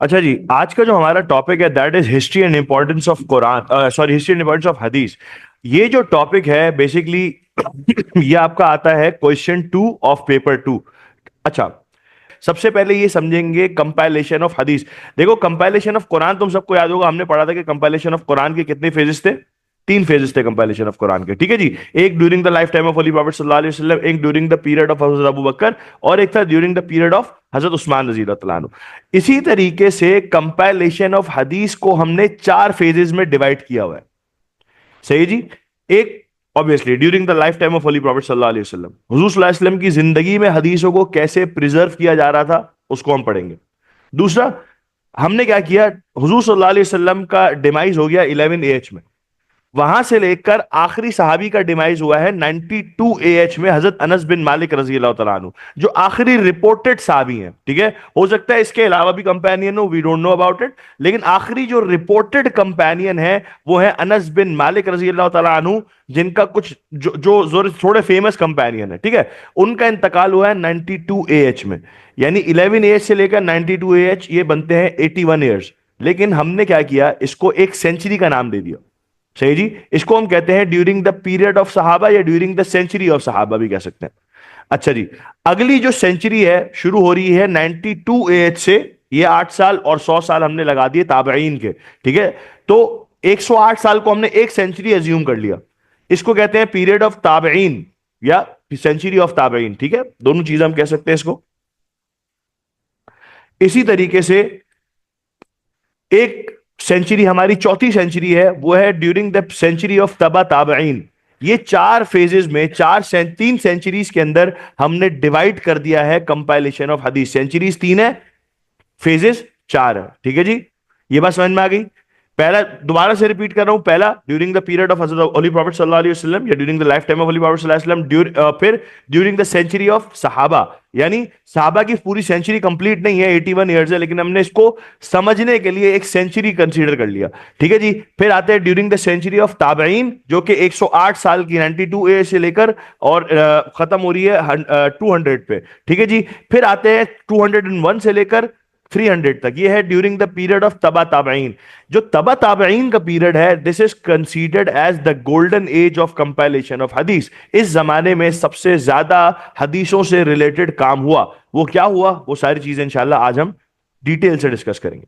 اچھا جی، آج کا جو ہمارا ٹاپک ہے that is history and importance of Quran, sorry, history and importance of حدیث. یہ جو ٹاپک ہے بیسیکلی یہ آپ کا آتا ہے کوشچن 2 آف پیپر 2. اچھا، سب سے پہلے یہ سمجھیں گے کمپائلیشن آف حدیث. دیکھو کمپائلیشن آف قرآن تم سب کو یاد ہوگا، ہم نے پڑھا تھا کہ کمپائلیشن آف قرآن کے کتنے فیزز تھے؟ 3 فیزز تھے کمپائلیشن آف قرآن کے. ٹھیک ہے جی، ایک during the lifetime of holy prophet صلی اللہ علیہ وسلم، ایک ڈیورنگ دا پیریڈ آف حضرت ابو بکر، اور ایک تھا ڈیورنگ دا پیریڈ آف حضرت عثمان رضی اللہ تعالیٰ عنہ. اسی طریقے سے کمپائلیشن آف حدیث کو ہم نے 4 فیزز میں ڈیوائڈ کیا ہوا ہے. صحیح جی. ایک obviously during the lifetime of holy prophet صلی اللہ علیہ وسلم، حضور صلی اللہ علیہ وسلم کی زندگی میں حدیثوں کو کیسے پریزرو کیا جا رہا تھا اس کو ہم پڑھیں گے. دوسرا، ہم نے کیا کیا، حضور صلی اللہ علیہ وسلم کا ڈیمائز ہو گیا 11 AH میں، وہاں سے لے کر آخری صحابی کا ڈیمائز ہوا ہے 92 AH میں حضرت انس بن مالک رضی اللہ تعالیٰ عنہ، جو آخری رپورٹڈ صحابی ہیں. ٹھیک ہے، ہو سکتا ہے اس کے علاوہ بھی کمپینین ہو، we don't know about it, لیکن آخری جو رپورٹڈ کمپینین ہے وہ ہے انس بن مالک رضی اللہ تعالیٰ عنہ، جن کا کچھ جو تھوڑے فیمس کمپینین ہے. ٹھیک ہے، ان کا انتقال ہوا ہے 92 AH میں، یعنی 11 AH سے لے کر 92 AH یہ بنتے ہیں 81 ایئرز. لیکن ہم نے کیا کیا، اس کو ایک سینچری کا نام دے دیا. صحیح جی، اس کو ہم کہتے ہیں ڈیورنگ دا پیریڈ آف صحابہ یا ڈیورنگ دا سینچری آف صحابہ بھی کہہ سکتے ہیں. اچھا جی، اگلی جو سینچری ہے شروع ہو رہی ہے 92 AH سے، یہ 8 سال اور 100 سال ہم نے لگا دیے تابعین کے. ٹھیک ہے، تو 108 سال کو ہم نے ایک سینچری ایزیوم کر لیا، اس کو کہتے ہیں پیریڈ آف تابعین یا سینچری آف تابعین. ٹھیک ہے، دونوں چیزیں ہم کہہ سکتے ہیں اس کو. اسی طریقے سے ایک سینچری ہماری چوتھی سینچری ہے، وہ ہے ڈیورنگ دا سینچری آف تبا تابعین. یہ 4 فیزز میں 3 سینچریز کے اندر ہم نے ڈیوائڈ کر دیا ہے کمپائلیشن آف حدیث. سینچریز 3 ہے، فیزز 4 ہے. ٹھیک ہے جی، یہ بات سمجھ میں آ گئی. پہلا دوبارہ سے ریپیٹ کر رہا ہوں، پہلا ڈیورنگ دا پیریڈ آف حضرت ہولی پروفیٹ صلی اللہ علیہ وسلم یا during the lifetime of holy prophet صلی اللہ علیہ وسلم، پھر ڈیورنگ دا سینچری آف صحابہ، یعنی صحابہ کی پوری سینچری کنپلیٹ نہیں ہے، 81 ایئرز ہے، لیکن ہم نے اس کو سمجھنے کے لیے ایک سینچری کنسیڈر کر لیا. ٹھیک ہے جی، پھر آتے ہیں ڈیورنگ دا سینچری آف تابعین، جو کہ 108 سال کی 92 AH سے لے کر اور ختم ہو رہی ہے 200 پہ. ٹھیک ہے جی، پھر آتے ہیں 201 سے لے کر 300 تک، یہ ہے ڈیورنگ دا پیریڈ آف تبا تابعین. جو تبا تابعین کا پیریڈ ہے، this is considered as the golden age of compilation of hadith. اس زمانے میں سب سے زیادہ حدیثوں سے ریلیٹڈ کام ہوا. وہ کیا ہوا، وہ ساری چیزیں انشاءاللہ آج ہم ڈیٹیل سے ڈسکس کریں گے.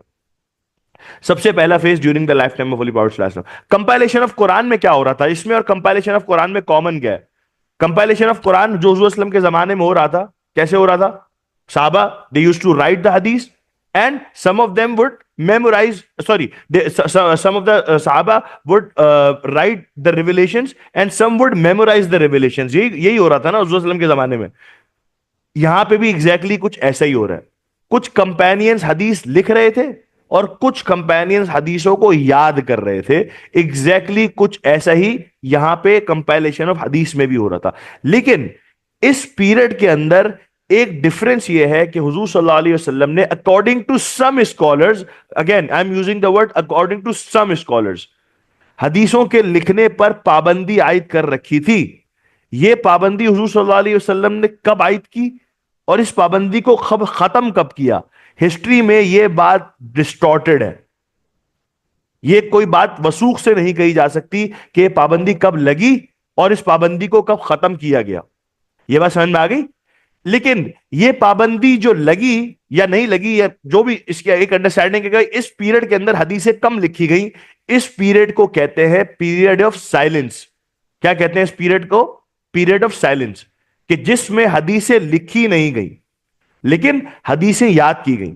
سب سے پہلا phase during the lifetime of holy prophet صلی اللہ علیہ وسلم. کمپائلیشن آف قرآن میں کیا ہو رہا تھا اس میں، اور کمپائلیشن آف قرآن میں کامن کیا ہے؟ کمپائلیشن آف قرآن جو حضور اسلم کے زمانے میں ہو رہا تھا، کیسے ہو رہا تھا؟ صحابہ they used to write the hadith and some of them would memorize, some of the Sahaba would write the revelations and some would memorize the revelations. یہی ہو رہا تھا نا حضور صلی اللہ علیہ وسلم کے زمانے میں. یہاں پہ بھی ایگزیکٹلی کچھ ایسا ہی ہو رہا ہے. کچھ کمپینینز حدیث لکھ رہے تھے اور کچھ کمپینینز حدیثوں کو یاد کر رہے تھے. ایگزیکٹلی کچھ ایسا ہی یہاں پہ کمپائلیشن آف حدیث میں بھی ہو رہا تھا. لیکن اس پیریڈ کے اندر ایک ڈفرنس یہ ہے کہ حضور صلی اللہ علیہ وسلم نے according to some scholars, again I am using the word according to some scholars, حدیثوں کے لکھنے پر پابندی عائد کر رکھی تھی. یہ پابندی حضور صلی اللہ علیہ وسلم نے کب عائد کی اور اس پابندی کو ختم کب کیا؟ ہسٹری میں یہ بات ڈسٹورٹڈ ہے. یہ کوئی بات وثوق سے نہیں کہی جا سکتی کہ یہ پابندی کب لگی اور اس پابندی کو کب ختم کیا گیا. یہ بات سمجھ میں آ گئی؟ لیکن یہ پابندی جو لگی یا نہیں لگی، یا جو بھی اس کی ایک انڈرسٹینڈنگ ہے کہ اس پیریڈ کے اندر حدیثیں کم لکھی گئی، اس پیریڈ کو کہتے ہیں پیریڈ آف سائلنس. کیا کہتے ہیں اس پیریڈ کو؟ پیریڈ آف سائلنس، کہ جس میں حدیثیں لکھی نہیں گئی لیکن حدیثیں یاد کی گئیں.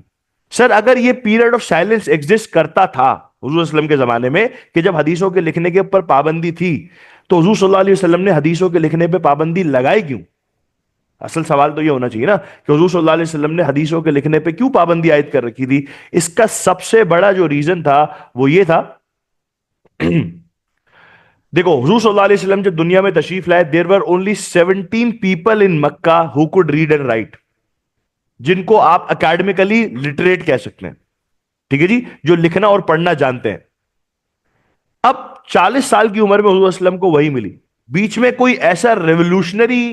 سر اگر یہ پیریڈ آف سائلنس ایگزسٹ کرتا تھا حضور صلی اللہ علیہ وسلم کے زمانے میں، کہ جب حدیثوں کے لکھنے کے اوپر پابندی تھی، تو حضور صلی اللہ علیہ وسلم نے حدیثوں کے لکھنے پہ پابندی لگائی کیوں؟ اصل سوال تو یہ ہونا چاہیے نا کہ حضور صلی اللہ علیہ وسلم نے حدیثوں کے لکھنے پہ کیوں پابندی عائد کر رکھی تھی. اس کا سب سے بڑا جو ریزن تھا وہ یہ تھا، دیکھو حضور صلی اللہ علیہ وسلم جب دنیا میں تشریف لائے، there were only 17 people in Mecca who could read and write، جن کو آپ اکیڈمیکلی لٹریٹ کہہ سکتے ہیں. ٹھیک ہے جی، جو لکھنا اور پڑھنا جانتے ہیں. اب 40 سال کی عمر میں حضور صلی اللہ علیہ وسلم کو وہی ملی. بیچ میں کوئی ایسا ریولوشنری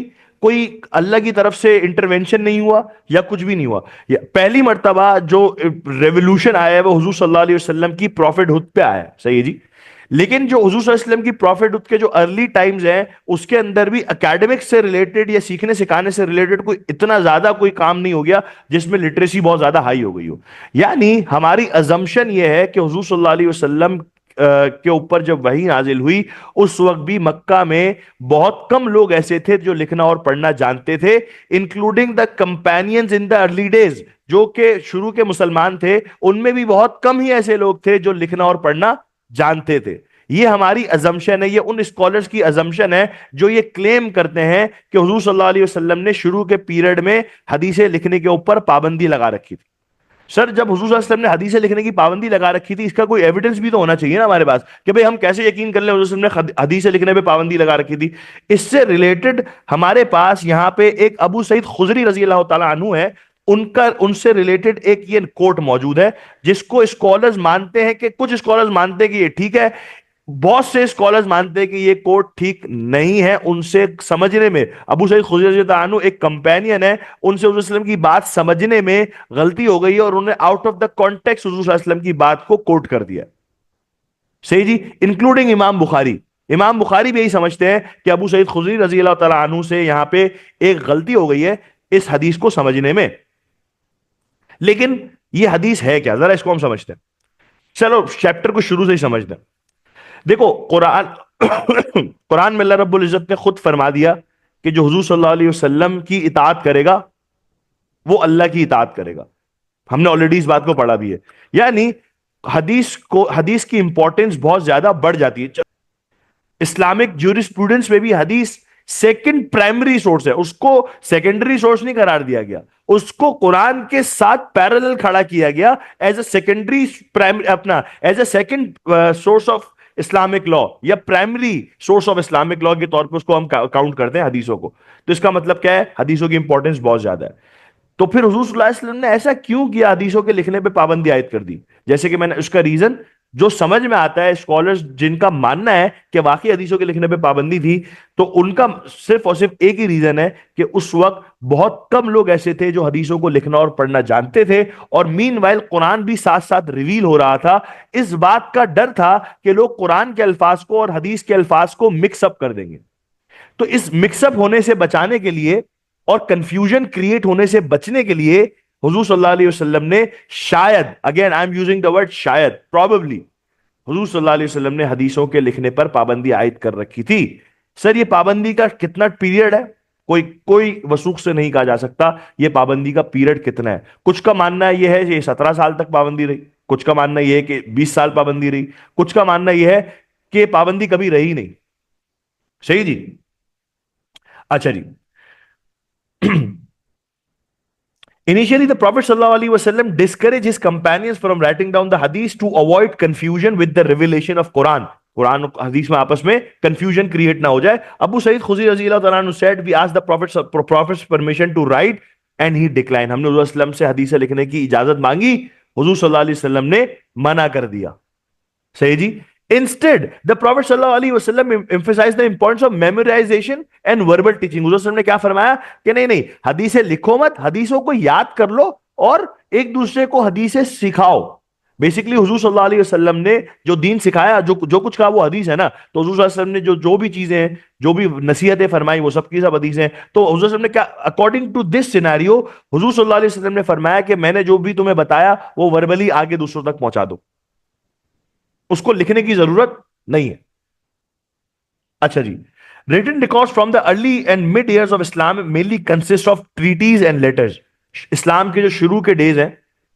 کوئی اللہ کی طرف سے انٹرونشن نہیں ہوا یا کچھ بھی نہیں ہوا. پہلی مرتبہ جو ریولوشن آیا ہے وہ حضور صلی اللہ علیہ وسلم کی پروفٹ ہڈ پہ آیا ہے, صحیح ہے جی. لیکن جو حضور صلی اللہ علیہ وسلم کی پروفٹ ہڈ کے جو ارلی ٹائمز ہیں اس کے اندر بھی اکیڈمکس سے ریلیٹڈ یا سیکھنے سکھانے سے ریلیٹڈ کوئی اتنا زیادہ کوئی کام نہیں ہو گیا جس میں لٹریسی بہت زیادہ ہائی ہو گئی ہو. یعنی ہماری ازمپشن یہ ہے کہ حضور صلی اللہ علیہ وسلم کے اوپر جب وحی نازل ہوئی اس وقت بھی مکہ میں بہت کم لوگ ایسے تھے جو لکھنا اور پڑھنا جانتے تھے, including the companions in the early days, جو کہ شروع کے مسلمان تھے ان میں بھی بہت کم ہی ایسے لوگ تھے جو لکھنا اور پڑھنا جانتے تھے. یہ ہماری ازمپشن ہے, یہ ان اسکالرز کی ازمپشن ہے جو یہ کلیم کرتے ہیں کہ حضور صلی اللہ علیہ وسلم نے شروع کے پیریڈ میں حدیثیں لکھنے کے اوپر پابندی لگا رکھی تھی. سر جب حضور صلی اللہ علیہ وسلم نے حدیثیں لکھنے کی پابندی لگا رکھی تھی اس کا کوئی ایویڈنس بھی تو ہونا چاہیے نا ہمارے پاس کہ بھئی ہم کیسے یقین کر لیں حضور صلی اللہ علیہ وسلم نے حدیثیں لکھنے پہ پابندی لگا رکھی تھی. اس سے ریلیٹڈ ہمارے پاس یہاں پہ ایک ابو سعید خضری رضی اللہ تعالیٰ عنہ ہے, ان سے ریلیٹڈ ایک یہ کوٹ موجود ہے جس کو اسکالرز مانتے ہیں کہ کچھ اسکالرز مانتے ہیں کہ یہ ٹھیک ہے, بہت سے اسکالرز مانتے ہیں کہ یہ کوٹ ٹھیک نہیں ہے. ان سے سمجھنے میں ابو سعید خضری رضی اللہ عنہ ایک کمپینین ہے, ان سے حضور صلی اللہ علیہ وسلم کی بات سمجھنے میں غلطی ہو گئی ہے اور انہوں نے آؤٹ آف دا کانٹیکسٹ حضور صلی اللہ علیہ وسلم کی بات کو کوٹ کر دیا, صحیح جی, انکلوڈنگ امام بخاری. امام بخاری بھی یہی سمجھتے ہیں کہ ابو سعید خضری رضی اللہ تعالیٰ عنہ سے یہاں پہ ایک غلطی ہو گئی ہے اس حدیث کو سمجھنے میں. لیکن یہ حدیث ہے کیا, ذرا اس کو ہم سمجھتے ہیں. چلو چیپٹر کو شروع سے ہی سمجھتے ہیں. دیکھو قرآن میں اللہ رب العزت نے خود فرما دیا کہ جو حضور صلی اللہ علیہ وسلم کی اطاعت کرے گا وہ اللہ کی اطاعت کرے گا. ہم نے آلریڈی اس بات کو پڑھا بھی ہے. یعنی حدیث کی امپورٹنس بہت زیادہ بڑھ جاتی ہے. اسلامک جورسپروڈنس میں بھی حدیث سیکنڈ پرائمری سورس ہے, اس کو سیکنڈری سورس نہیں قرار دیا گیا, اس کو قرآن کے ساتھ پیرلل کھڑا کیا گیا as a secondary as a second source of Islamic law یا primary source of Islamic law کے طور پہ اس کو ہم کاؤنٹ کرتے ہیں حدیثوں کو. تو اس کا مطلب کیا ہے, حدیثوں کی امپورٹنس بہت زیادہ ہے. تو پھر حضور صلی اللہ علیہ وسلم نے ایسا کیوں کیا, حدیثوں کے لکھنے پہ پابندی عائد کر دی؟ جیسے کہ میں نے اس کا ریزن جو سمجھ میں آتا ہے, اسکالرز جن کا ماننا ہے کہ واقعی حدیثوں کے لکھنے پہ پابندی تھی, تو ان کا صرف اور صرف ایک ہی ریزن ہے کہ اس وقت بہت کم لوگ ایسے تھے جو حدیثوں کو لکھنا اور پڑھنا جانتے تھے, اور مین وائل قرآن بھی ساتھ ساتھ ریویل ہو رہا تھا. اس بات کا ڈر تھا کہ لوگ قرآن کے الفاظ کو اور حدیث کے الفاظ کو مکس اپ کر دیں گے. تو اس مکس اپ ہونے سے بچانے کے لیے اور کنفیوژن کریٹ ہونے سے بچنے کے لیے حضور صلی اللہ علیہ وسلم نے شاید, again I am using the word شاید, پروبیبلی حضور صلی اللہ علیہ وسلم نے حدیثوں کے لکھنے پر پابندی عائد کر رکھی تھی. سر یہ پابندی کا کتنا پیریڈ ہے, کوئی وثوق سے نہیں کہا جا سکتا یہ پابندی کا پیریڈ کتنا ہے. کچھ کا ماننا یہ ہے کہ 17 سال تک پابندی رہی, کچھ کا ماننا یہ ہے کہ 20 سال پابندی رہی, کچھ کا ماننا یہ ہے کہ پابندی کبھی رہی نہیں. صحیح جی. اچھا جی. Initially, the Prophet sallallahu alaihi wasallam discouraged his companions from writing down the hadith to avoid confusion with the revelation of Quran. قرآن حدیث میں آپس میں confusion create نہ ہو جائے. ابو سعید خضری رضی اللہ تعالیٰ عنہ said, we asked the Prophet's permission to write and he declined. ہم نے حضور صلی اللہ علیہ وسلم سے حدیثیں لکھنے کی اجازت مانگی, حضور صلی اللہ علیہ وسلم نے منع کر دیا. صحیح جی. Instead, the Prophet sallallahu alaihi wasallam emphasized the importance of memorization and verbal teaching. حضور صلی اللہ علیہ وسلم نے کیا فرمایا کہ نہیں حدیثیں لکھو مت, حدیثوں کو یاد کر لو اور ایک دوسرے کو حدیثیں سکھاؤ. بیسیکلی حضور صلی اللہ علیہ وسلم نے جو دین سکھایا, جو کچھ کہا وہ حدیث ہے نا, تو حضور صلی اللہ علیہ وسلم نے جو بھی چیزیں ہیں, جو بھی نصیحتیں فرمائی وہ سب کی سب حدیث ہیں. تو حضور صلی اللہ علیہ وسلم نے کیا, اکارڈنگ ٹو دس سینیریو, حضور صلی اللہ علیہ وسلم نے فرمایا کہ میں نے جو بھی تمہیں بتایا وہ وربلی آگے دوسروں تک پہنچا دو, اس کو لکھنے کی ضرورت نہیں ہے. اچھا جی. Written records from the early and mid years of Islam mainly consist of treaties and letters. اسلام کے جو شروع کے ڈیز ہیں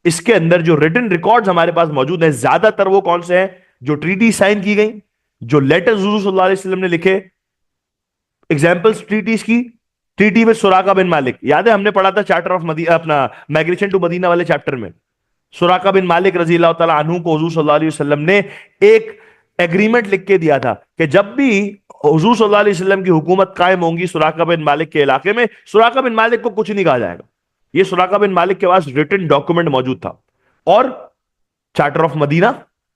اس کے اندر جو ریٹن ریکارڈز ہمارے پاس موجود ہیں زیادہ تر وہ کون سے ہیں, جو ٹریٹی سائن کی گئی, جو لیٹرز حضور صلی اللہ علیہ وسلم نے لکھے. ایگزامپلز ٹریٹیز کی, ٹریٹی with سراقہ بن مالک, یاد ہے ہم نے پڑھا تھا چارٹر آف اپنا مائگریشن ٹو مدینہ والے چیپٹر میں. سراقہ بن مالک رضی اللہ تعالیٰ عنہ کو حضور صلی اللہ علیہ وسلم نے ایک ایگریمنٹ لکھ کے دیا تھا کہ جب بھی حضور صلی اللہ علیہ وسلم کی حکومت قائم ہوں گی سراقہ بن مالک کے علاقے میں, سراقہ بن مالک کو کچھ نہیں کہا جائے گا. یہ سراقہ بن مالک کے پاس ریٹن ڈاکومنٹ موجود تھا اور چارٹر آف مدینہ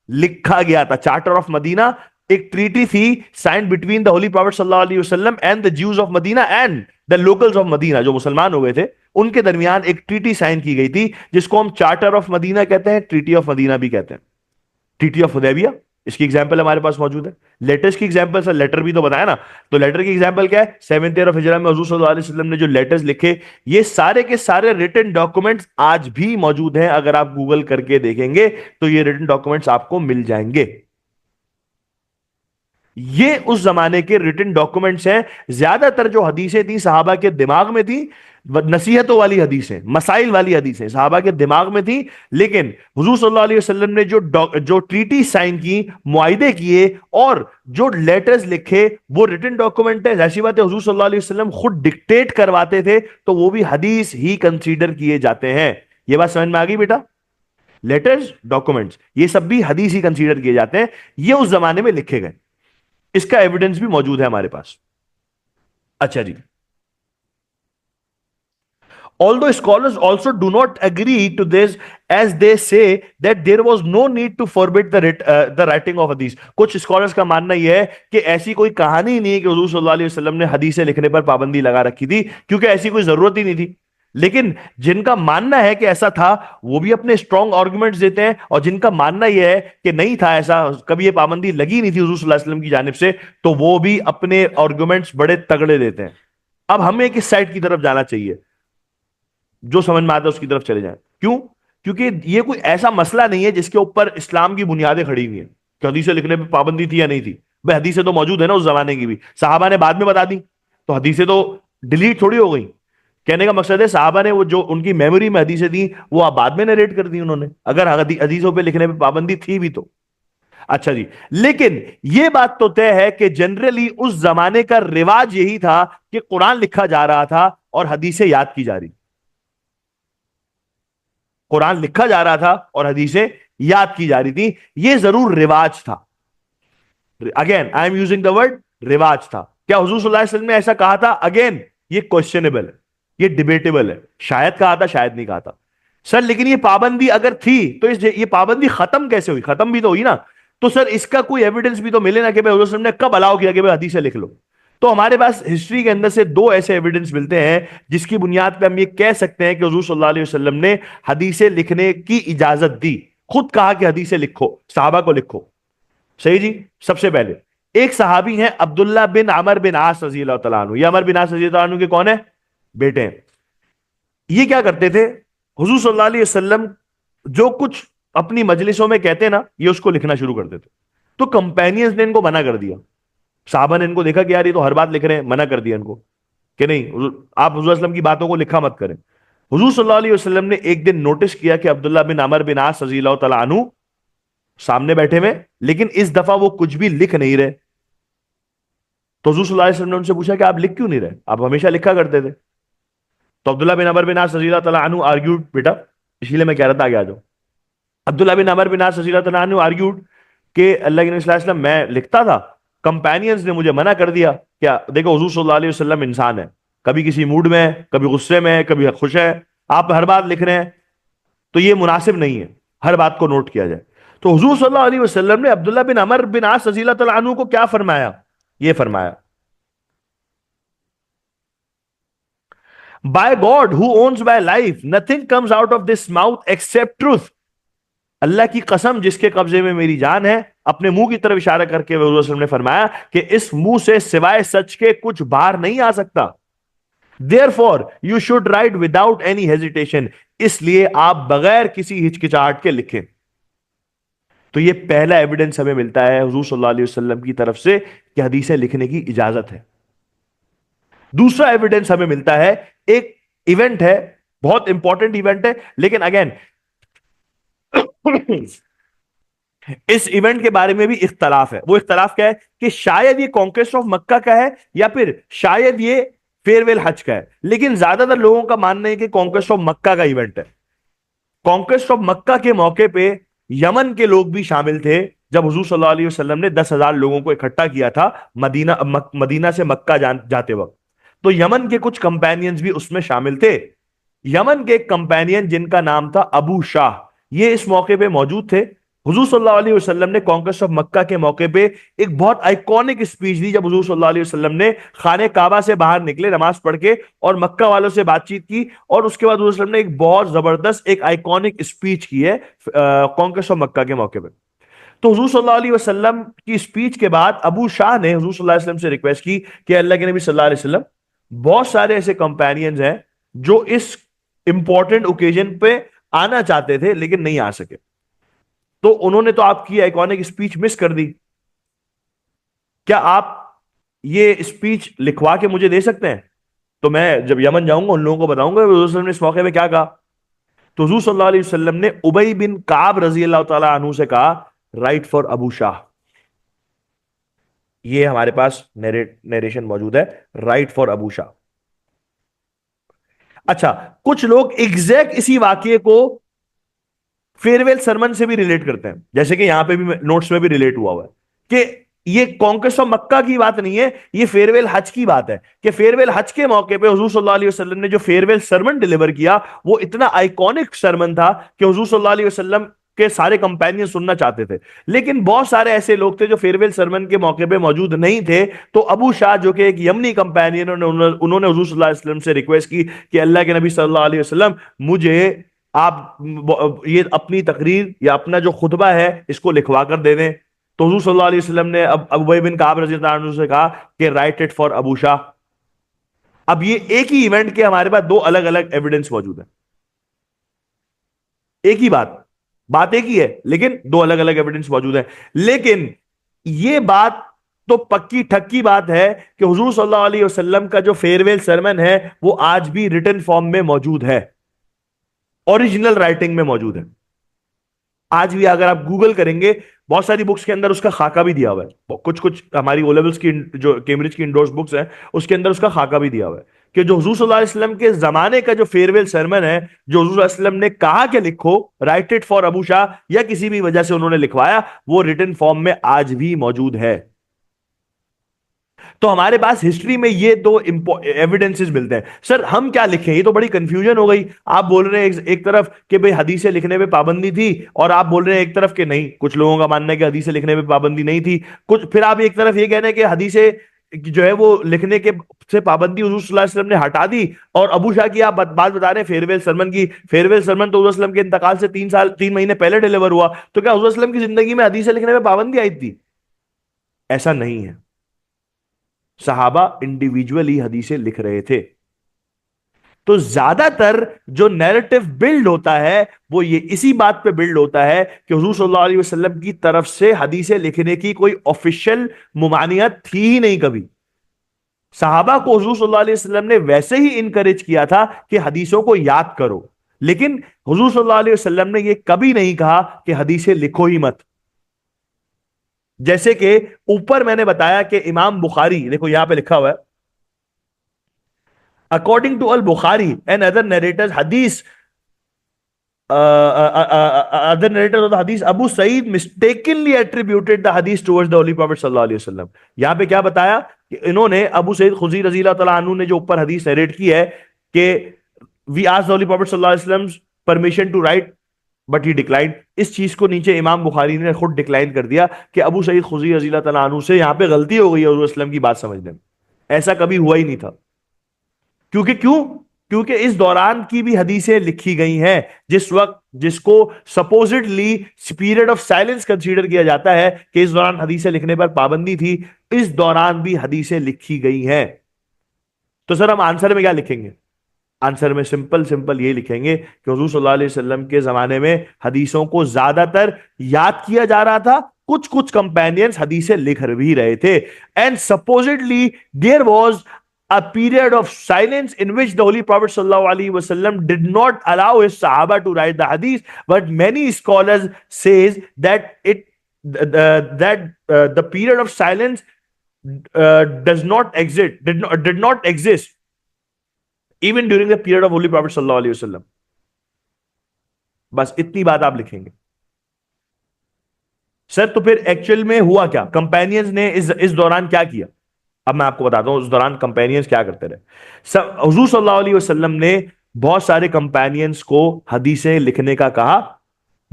لکھا گیا تھا. چارٹر آف مدینہ ایک ٹریٹی تھی signed between the holy prophet صلی اللہ علیہ وسلم and the Jews of Madina and the locals of Madina, جو مسلمان ہو گئے تھے ان کے درمیان ایک ٹریٹی سائن کی گئی تھی جس کو ہم چارٹر آف مدینہ کہتے ہیں، ٹریٹی آف مدینہ بھی کہتے ہیں، ٹریٹی آف حدیبیہ، اس کی ایگزامپل ہمارے پاس موجود ہے۔ لیٹرز کی ایگزامپل، سر لیٹر بھی تو بتایا نا، تو لیٹر کی ایگزامپل کیا ہے؟ 7th year of ہجرہ میں حضور صلی اللہ علیہ وسلم نے جو لیٹرز لکھے، یہ سارے کے سارے ریٹن ڈاکومنٹس آج بھی موجود ہیں، اگر آپ گوگل کر کے دیکھیں گے تو یہ ریٹن ڈاکومنٹس آپ کو مل جائیں گے۔ یہ اس زمانے کے ریٹن ڈاکومنٹس ہیں۔ زیادہ تر جو حدیثیں تھیں صحابہ کے دماغ میں تھیں، نصیحتوں والی حدیثیں، مسائل والی حدیثیں صحابہ کے دماغ میں تھیں، لیکن حضور صلی اللہ علیہ وسلم نے جو ٹریٹی سائن کی، معاہدے کیے اور جو لیٹرز لکھے، وہ ریٹن ڈاکومنٹ ہے۔ ایسی بات ہے حضور صلی اللہ علیہ وسلم خود ڈکٹیٹ کرواتے تھے تو وہ بھی حدیث ہی کنسیڈر کیے جاتے ہیں۔ یہ بات سمجھ میں آ گئی بیٹا؟ لیٹرز، ڈاکومنٹس، یہ سب بھی حدیث ہی کنسیڈر کیے جاتے ہیں، یہ اس زمانے میں لکھے گئے، اس کا ایویڈنس بھی موجود ہے ہمارے پاس۔ اچھا جی، although scholars also do not agree to this, as they say that there was no need to forbid the writing of hadith. کچھ scholars کا ماننا یہ ہے کہ ایسی کوئی کہانی نہیں ہے کہ حضور صلی اللہ علیہ وسلم نے حدیثیں لکھنے پر پابندی لگا رکھی تھی، کیونکہ ایسی کوئی ضرورت ہی نہیں تھی۔ لیکن جن کا ماننا ہے کہ ایسا تھا وہ بھی اپنے اسٹرانگ آرگومنٹس دیتے ہیں، اور جن کا ماننا یہ ہے کہ نہیں تھا ایسا، کبھی یہ پابندی لگی نہیں تھی حضور صلی اللہ علیہ وسلم کی جانب سے، تو وہ بھی اپنے آرگومنٹس بڑے تگڑے دیتے ہیں۔ اب ہمیں کس سائڈ کی طرف جانا چاہیے؟ جو سمجھ میں آتا ہے اس کی طرف چلے جائیں۔ کیوں؟ کیونکہ یہ کوئی ایسا مسئلہ نہیں ہے جس کے اوپر اسلام کی بنیادیں کھڑی ہوئی ہیں کہ حدیثیں لکھنے پہ پابندی تھی یا نہیں تھی۔ بھائی حدیثیں تو موجود ہے نا اس زمانے کی بھی، صحابہ نے بعد میں بتا دی، تو حدیثیں تو ڈیلیٹ تھوڑی ہو گئی۔ کہنے کا مقصد ہے صحابہ نے وہ جو ان کی میموری میں حدیثیں تھیں وہ آپ بعد میں نریٹ کر دی انہوں نے، اگر حدیثوں پہ لکھنے پہ پابندی تھی بھی تو۔ اچھا جی، لیکن یہ بات تو طے ہے کہ جنرلی اس زمانے کا رواج یہی تھا کہ قرآن لکھا جا رہا تھا اور حدیثیں یاد کی جا رہی، قرآن لکھا جا رہا تھا اور حدیثیں یاد کی جا رہی تھی، یہ ضرور رواج تھا۔ Again I am using the word رواج تھا۔ کیا حضور صلی اللہ علیہ وسلم نے ایسا کہا تھا؟ اگین یہ کوشچنیبل ہے، یہ ڈیبیٹیبل ہے، شاید کہا تھا شاید نہیں کہا تھا۔ سر لیکن یہ پابندی اگر تھی تو یہ پابندی ختم کیسے ہوئی؟ ختم بھی تو ہوئی نا، تو سر اس کا کوئی ایویڈنس بھی تو ملے نا کہ بھائی حضور صلی اللہ علیہ وسلم نے کب الاؤ کیا کہ بھائی حدیثیں لکھ لو۔ تو ہمارے پاس ہسٹری کے اندر سے دو ایسے ایویڈنس ملتے ہیں جس کی بنیاد پہ ہم یہ کہہ سکتے ہیں کہ حضور صلی اللہ علیہ وسلم نے حدیثیں لکھنے کی اجازت دی، خود کہا کہ حدیثیں لکھو، صحابہ کو لکھو۔ صحیح جی؟ سب سے پہلے ایک صحابی ہیں عبداللہ بن عمر بن عاص رضی اللہ تعالیٰ عنہ۔ یہ عمر بن عاص رضی اللہ عنہ کے کون ہیں؟ بیٹے ہیں۔ یہ کیا کرتے تھے؟ حضور صلی اللہ علیہ وسلم جو کچھ اپنی مجلسوں میں کہتے نا، یہ اس کو لکھنا شروع کرتے تھے۔ تو کمپینینز نے ان کو منع کر دیا، صحابہ نے ان کو دیکھا کہ یار یہ تو ہر بات لکھ رہے ہیں، منع کر دیا ان کو کہ نہیں آپ حضور صلی اللہ علیہ وسلم کی باتوں کو لکھا مت کریں۔ حضور صلی اللہ علیہ وسلم نے ایک دن نوٹس کیا کہ عبداللہ بن عمر بن عاص رضی اللہ تعالیٰ عنہ سامنے بیٹھے ہوئے، لیکن اس دفعہ وہ کچھ بھی لکھ نہیں رہے۔ تو حضور صلی اللہ علیہ وسلم نے ان سے پوچھا کہ آپ لکھ کیوں نہیں رہے؟ آپ ہمیشہ لکھا کرتے تھے۔ تو عبداللہ بن عمر بن عاص رضی اللہ تعالیٰ عنہ آرگیوڈ، بیٹا اسی لیے میں کہہ رہا تھا آگے آ جاؤ۔ عبداللہ بن عمر بن عاص رضی اللہ تعالیٰ عنہ آرگیوڈ کہ اللہ کے نبی صلی اللہ علیہ وسلم میں لکھتا تھا، کمپینینز نے مجھے منع کر دیا۔ کیا دیکھو حضور صلی اللہ علیہ وسلم انسان ہے، کبھی کسی موڈ میں ہے، کبھی غصے میں ہے، کبھی خوش ہے، آپ ہر بات لکھ رہے ہیں تو یہ مناسب نہیں ہے، ہر بات کو نوٹ کیا جائے۔ تو حضور صلی اللہ علیہ وسلم نے عبداللہ بن عمر بن عاص رضی اللہ تعالیٰ عنہ کو کیا فرمایا؟ یہ فرمایا By God who owns my life, nothing comes out of this mouth except truth. اللہ کی قسم جس کے قبضے میں میری جان ہے، اپنے منہ کی طرف اشارہ کر کے حضور صلی اللہ علیہ وسلم نے فرمایا کہ اس منہ سے سوائے سچ کے کچھ باہر نہیں آ سکتا۔ Therefore, you should write without any hesitation. اس لیے آپ بغیر کسی ہچکچاہٹ کے لکھیں۔ تو یہ پہلا ایویڈنس ہمیں ملتا ہے حضور صلی اللہ علیہ وسلم کی طرف سے کہ حدیثیں لکھنے کی اجازت ہے۔ دوسرا ایویڈنس ہمیں ملتا ہے، ایک ایونٹ ہے، بہت امپورٹنٹ ایونٹ ہے، لیکن اگین اس ایونٹ کے بارے میں بھی اختلاف ہے۔ وہ اختلاف کیا ہے کہ شاید یہ کانکویسٹ آف مکہ کا ہے یا پھر شاید یہ فیئر ویل حج کا ہے، لیکن زیادہ تر لوگوں کا ماننا ہے کہ کانکویسٹ آف مکہ کا ایونٹ ہے۔ کانکویسٹ آف مکہ کے موقع پہ یمن کے لوگ بھی شامل تھے، جب حضور صلی اللہ علیہ وسلم نے 10,000 لوگوں کو اکٹھا کیا تھا مدینہ سے مکہ جاتے وقت، تو یمن کے کچھ کمپینینز بھی اس میں شامل تھے۔ یمن کے ایک کمپینین جن کا نام تھا ابو شاہ، یہ اس موقع پہ موجود تھے، حضور صلی اللہ علیہ وسلم نے کانکویسٹ آف مکہ کے موقع پہ ایک بہت آئیکونک اسپیچ دی، جب حضور صلی اللہ علیہ وسلم نے خانہ کعبہ سے باہر نکلے نماز پڑھ کے اور مکہ والوں سے بات چیت کی، اور اس کے بعد حضور صلی اللہ علیہ وسلم نے ایک بہت زبردست ایک آئیکونک اسپیچ کی ہے کانکویسٹ آف مکہ کے موقع پہ. تو حضور صلی اللہ علیہ وسلم کی اسپیچ کے بعد ابو شاہ نے حضور صلی اللہ علیہ وسلم سے ریکویسٹ کی کہ اللہ کے نبی صلی اللہ علیہ وسلم، بہت سارے ایسے کمپینینز ہیں جو اس امپورٹنٹ اوکیزن پہ آنا چاہتے تھے لیکن نہیں آ سکے، تو انہوں نے تو آپ کی آئیکونک اسپیچ مس کر دی، کیا آپ یہ اسپیچ لکھوا کے مجھے دے سکتے ہیں؟ تو میں جب یمن جاؤں گا ان لوگوں کو بتاؤں گا حضور صلی اللہ علیہ وسلم نے اس موقع پہ کیا کہا. تو حضور صلی اللہ علیہ وسلم نے ابی بن کعب رضی اللہ تعالی عنہ سے کہا رائٹ فار ابو شاہ. یہ ہمارے پاس نیریشن موجود ہے، رائٹ فار ابو شاہ. اچھا، کچھ لوگ ایگزیکٹ اسی واقعے کو فیئرویل سرمن سے بھی ریلیٹ کرتے ہیں، جیسے کہ یہاں پہ بھی نوٹس میں بھی ریلیٹ ہوا ہے کہ یہ کانکویسٹ آف مکہ کی بات نہیں ہے، یہ فیئرویل حج کی بات ہے کہ فیئرویل حج کے موقع پہ حضور صلی اللہ علیہ وسلم نے جو فیئرویل سرمن ڈیلیور کیا وہ اتنا آئیکونک سرمن تھا کہ حضور صلی اللہ علیہ وسلم کے سارے کمپینین سننا چاہتے تھے، لیکن بہت سارے ایسے لوگ تھے جو فیئرویل سرمن کے موقع پہ موجود نہیں تھے. تو ابو شاہ جو کہ ایک یمنی کمپینین، انہوں نے حضور صلی اللہ علیہ وسلم سے ریکویسٹ کی کہ اللہ کے نبی صلی اللہ علیہ وسلم مجھے آپ یہ اپنی تقریر یا اپنا جو خطبہ ہے اس کو لکھوا کر دے دیں. تو حضور صلی اللہ علیہ وسلم نے ابی بن کعب رضی اللہ عنہ سے کہا کہ رائٹ اٹ فار ابو شاہ. اب یہ ایک ہی ایونٹ کے ہمارے پاس دو الگ الگ ایویڈنس موجود ہیں، ایک ہی بات ایک ہی ہے لیکن دو الگ الگ ایویڈنس موجود ہیں. لیکن یہ بات تو پکی ٹھکی بات ہے کہ حضور صلی اللہ علیہ وسلم کا جو فیئرویل سرمن ہے وہ آج بھی ریٹن فارم میں موجود ہے، اوریجنل رائٹنگ میں موجود ہے. آج بھی اگر آپ گوگل کریں گے بہت ساری بکس کے اندر اس کا خاکہ بھی دیا ہوا ہے، کچھ ہماری او لیولز کی جو کیمبرج کی انڈورس بکس ہیں اس کے اندر اس کا خاکہ بھی دیا ہوا ہے کہ جو حضور صلی اللہ علیہ وسلم کے زمانے کا جو فیئرویل سرمن ہے، جو حضور صلی اللہ علیہ وسلم نے کہا کہ لکھو رائٹ اٹ فار ابو شاہ، یا کسی بھی وجہ سے انہوں نے لکھوایا، وہ ریٹن فارم میں آج بھی موجود ہے. تو ہمارے پاس ہسٹری میں یہ دو ایویڈنسز ملتے ہیں. سر ہم کیا لکھیں؟ یہ تو بڑی کنفیوژن ہو گئی. آپ بول رہے ہیں ایک طرف کہ بھئی حدیثیں لکھنے پہ پابندی تھی، اور آپ بول رہے ہیں ایک طرف کہ نہیں، کچھ لوگوں کا ماننا ہے کہ حدیثیں لکھنے پہ پابندی نہیں تھی. پھر آپ ایک طرف یہ کہہ رہے ہیں کہ حدیثیں جو ہے وہ لکھنے کے سے پابندی حضور صلی اللہ علیہ وسلم نے ہٹا دی، اور ابو شاہ کی آپ بات بتا رہے ہیں فیئرویل سرمن کی. فیئرویل سرمن تو حضور صلی اللہ علیہ وسلم کے انتقال سے 3 مہینے پہلے ڈیلیور ہوا، تو کیا حضور صلی اللہ علیہ وسلم کی زندگی میں حدیثیں لکھنے پہ پابندی آئی تھی؟ ایسا نہیں ہے. صحابہ انڈیویجولی حدیثیں لکھ رہے تھے. تو زیادہ تر جو نیریٹو بلڈ ہوتا ہے وہ یہ اسی بات پہ بلڈ ہوتا ہے کہ حضور صلی اللہ علیہ وسلم کی طرف سے حدیثیں لکھنے کی کوئی آفیشیل ممانعت تھی ہی نہیں کبھی. صحابہ کو حضور صلی اللہ علیہ وسلم نے ویسے ہی انکریج کیا تھا کہ حدیثوں کو یاد کرو، لیکن حضور صلی اللہ علیہ وسلم نے یہ کبھی نہیں کہا کہ حدیثیں لکھو ہی مت. جیسے کہ اوپر میں نے بتایا کہ امام بخاری، دیکھو یہاں پہ لکھا ہوا ہے according to al-Bukhari and other narrators hadith other narrators of the hadith, Abu Sa'id mistakenly attributed the hadith towards the Holy Prophet sallallahu alaihi wasallam. یہاں پہ کیا بتایا کہ انہوں نے ابو سعید خدری رضی اللہ تعالیٰ عنہ نے جو اوپر حدیث نیریٹ کی ہے کہ we asked the Holy Prophet sallallahu alaihi wasallam's permission to write but he declined، اس چیز کو نیچے امام بخاری نے خود ڈکلائن کر دیا کہ ابو سعید خدری رضی اللہ تعالیٰ عنہ سے یہاں پہ غلطی ہو گئی ہے حضور اسلم کی بات سمجھنے میں. ایسا کبھی ہوا ہی نہیں تھا. کیونکہ اس دوران کی بھی حدیثیں لکھی گئی ہیں جس وقت جس کو supposedly period of silence consider کیا جاتا ہے کہ اس دوران حدیثیں لکھنے پر پابندی تھی، اس دوران بھی حدیثیں لکھی گئی ہیں. تو سر ہم آنسر میں کیا لکھیں گے؟ آنسر میں سمپل یہ لکھیں گے کہ حضور صلی اللہ علیہ وسلم کے زمانے میں حدیثوں کو زیادہ تر یاد کیا جا رہا تھا، کچھ کمپینینز حدیثیں لکھ بھی رہے تھے. And supposedly there was a period of silence in which the Holy Prophet sallallahu alaihi wasallam did not allow his Sahaba to write the hadith, but many scholars says that the period of silence did not exist even during the period of Holy Prophet sallallahu alaihi wasallam. بس اتنی بات آپ لکھیں گے. سر تو پھر actual میں ہوا کیا؟ کمپینینز نے اس دوران کیا کیا؟ اب میں آپ کو بتاتا ہوں اس دوران کمپینینز کیا کرتے رہے. حضور صلی اللہ علیہ وسلم نے بہت سارے کمپینینز کو حدیثیں لکھنے کا کہا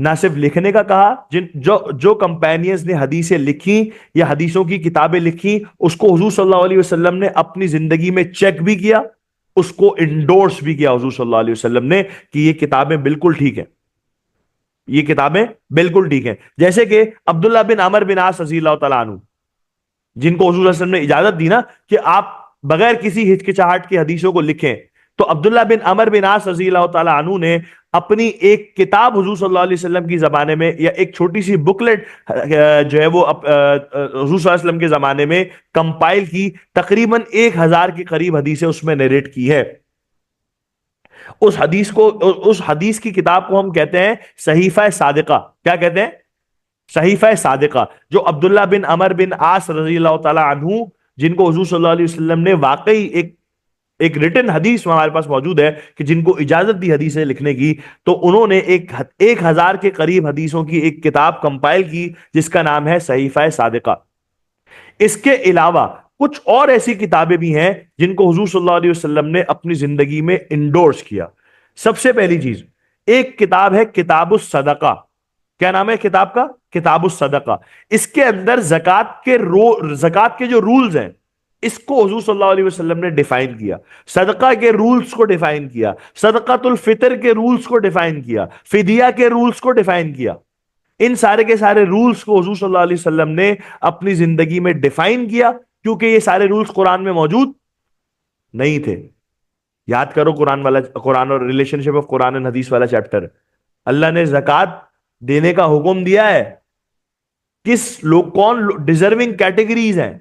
نہ صرف لکھنے کا کہا، جو کمپینینز نے حدیثیں لکھی یا حدیثوں کی کتابیں لکھی اس کو حضور صلی اللہ علیہ وسلم نے اپنی زندگی میں چیک بھی کیا، اس کو انڈورس بھی کیا حضور صلی اللہ علیہ وسلم نے کہ یہ کتابیں بالکل ٹھیک ہیں، یہ کتابیں بالکل ٹھیک ہیں. جیسے کہ عبداللہ بن عمر بن عاص رضی اللہ تعالیٰ عنہ، جن کو حضور صلی اللہ علیہ وسلم نے اجازت دی نا کہ آپ بغیر کسی ہچکچاہٹ کی حدیثوں کو لکھیں، تو عبداللہ بن عمر بن عاص رضی اللہ تعالیٰ عنہ نے اپنی ایک کتاب حضور صلی اللہ علیہ وسلم کی زمانے میں، یا ایک چھوٹی سی بکلیٹ جو ہے وہ حضور صلی اللہ علیہ وسلم کے زمانے میں کمپائل کی، تقریباً 1000 کے قریب حدیثیں اس میں نیریٹ کی ہے. اس حدیث کی کتاب کو ہم کہتے ہیں صحیفہ صادقہ. کیا کہتے ہیں؟ صحیفہ صادقہ، جو عبداللہ بن عمر بن عاص رضی اللہ تعالیٰ عنہ، جن کو حضور صلی اللہ علیہ وسلم نے واقعی ایک ریٹن حدیث ہمارے پاس موجود ہے کہ جن کو اجازت دی حدیثیں لکھنے کی، تو انہوں نے 1000 کے قریب حدیثوں کی ایک کتاب کمپائل کی جس کا نام ہے صحیفہ صادقہ. اس کے علاوہ کچھ اور ایسی کتابیں بھی ہیں جن کو حضور صلی اللہ علیہ وسلم نے اپنی زندگی میں انڈورس کیا. سب سے پہلی چیز، ایک کتاب ہے کتاب الصدقہ. کیا نام ہے کتاب کا؟ کتاب الصدقہ. اس کے اندر زکات کے جو رولز ہیں اس کو حضور صلی اللہ علیہ وسلم نے ڈیفائن کیا، صدقہ کے رولز کو ڈیفائن کیا، صدقۃ الفطر کے رولز کو ڈیفائن کیا، فدیہ کے رولز کو ڈیفائن کیا. ان سارے کے سارے رولز کو حضور صلی اللہ علیہ وسلم نے اپنی زندگی میں ڈیفائن کیا، کیونکہ یہ سارے رولز قرآن میں موجود نہیں تھے. یاد کرو قرآن اور relation ship of Quran and حدیث والا چیپٹر. اللہ نے زکات دینے کا حکم دیا ہے، کون ڈیزرونگ کیٹیگریز ہیں